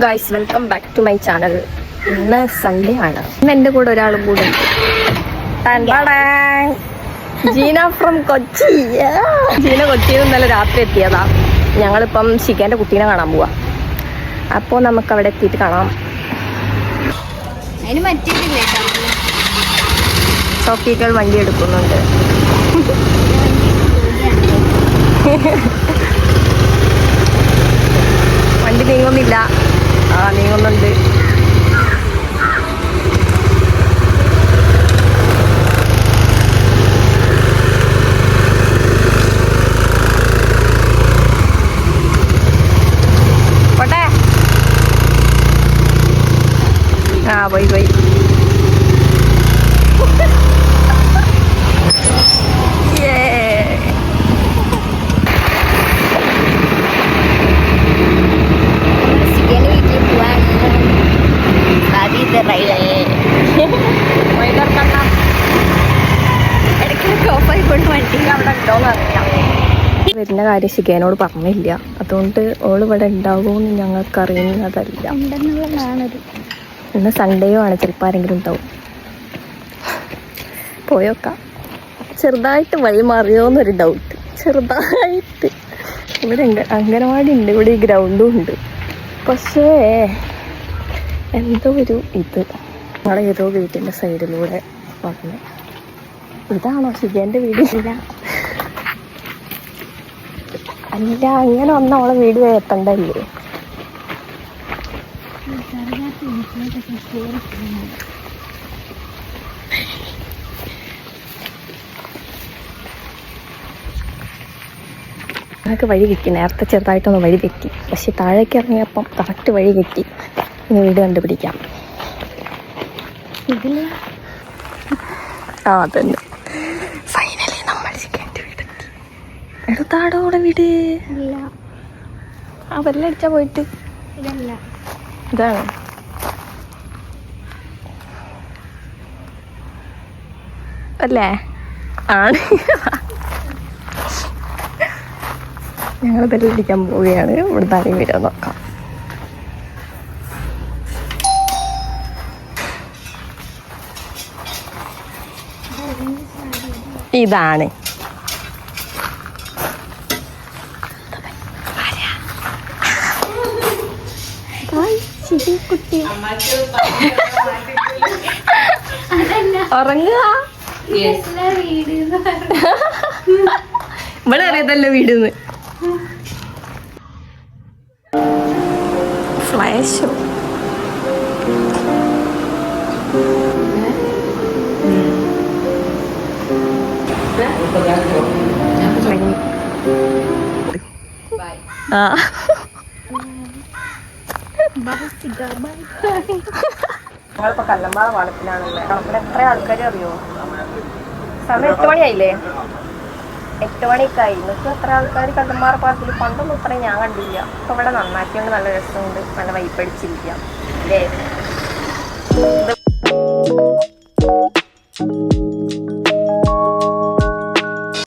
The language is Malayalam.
Guys welcome back to my channel. ഇന്ന് സൺഡേ ആണ്. ഇന്ന് എൻ്റെ കൂടെ ഒരാളും കൂടെ ഉണ്ട്. ജീന ഫ്രം കൊച്ചി. ജീന കൊച്ചിയിൽ ഇന്നലെ രാത്രി എത്തിയതാ. ഞങ്ങളിപ്പം ശിഖേൻ്റെ കുട്ടീനെ കാണാൻ പോവാ. അപ്പോൾ നമുക്ക് അവിടെ എത്തിയിട്ട് കാണാം. സോഫികൾ വണ്ടി എടുക്കുന്നുണ്ട്. വണ്ടി നീങ്ങുന്നില്ല. നീങ്ങുന്നുണ്ട്. പോട്ടെ. പോയി വരുന്ന കാര്യം ശിഖേനോട് പറഞ്ഞില്ല. അതുകൊണ്ട് ഓൾ ഇവിടെ ഉണ്ടാവുമെന്ന് ഞങ്ങൾക്ക് അറിയുന്നതല്ല. ഇന്ന് സൺഡേയോ ആണ്. ചിലപ്പോൾ ആരെങ്കിലും ഉണ്ടാവും. പോയോക്കാം. ചെറുതായിട്ട് വഴി മാറിയോന്നൊരു ഡൗട്ട്. ചെറുതായിട്ട്. ഇവിടെ അംഗനവാടി ഉണ്ട്, ഇവിടെ ഈ ഗ്രൗണ്ടും ഉണ്ട്. പക്ഷേ എന്തോ ഒരു ഇത് ഞങ്ങളെ ഏതോ വീട്ടിൻ്റെ സൈഡിലൂടെ വന്നു. ഇതാണോ ശിഖേൻ്റെ വീട്? അല്ല, അങ്ങനെ വന്ന അവളെ വീട് എത്തണ്ടല്ലേ? ഞങ്ങൾക്ക് വഴി കിട്ടി. നേരത്തെ ചെറുതായിട്ടൊന്ന് വഴി തെറ്റി. പക്ഷെ താഴേക്ക് ഇറങ്ങിയപ്പം കറക്റ്റ് വഴി കിട്ടി. ഇനി വീട് കണ്ടുപിടിക്കാം. അതന്നെ ഫൈനലി നമ്മൾ ശിഖേൻ്റെ വീട് എത്തി. എടുത്താടോ അവിടെ വീട്? ആ വെല്ലടിച്ചാ പോയിട്ട്. ഇതാണ് അല്ലേ? ആണ്. ഞങ്ങൾ ബെല്ലടിക്കാൻ പോവുകയാണ്. ഇവിടുന്ന് ആരെയും വരാൻ നോക്കാം. ഇതാണ് ഉറങ്ങുക. ഇവിടെ അറിയതല്ലോ വീടിന്ന്. ഫ്ലാഷോ ഞങ്ങളിപ്പോ കല്ലമ്പാറ പാലത്തിലാണല്ലേ. അവിടെ എത്ര ആൾക്കാർ അറിയോ? സമയം 8 മണിയായില്ലേ? 8 മണിയൊക്കെ ആയി. നിങ്ങൾക്ക് എത്ര ആൾക്കാർ കല്ലമ്പാറ പാലത്തിൽ? പണ്ടൊന്നും ഇത്രയും ഞാൻ കണ്ടില്ല. അപ്പൊ ഇവിടെ നന്നാക്കിയോണ്ട് നല്ല രസമുണ്ട്. നല്ല വൈപ്പടിച്ചിരിക്കാം അല്ലേ?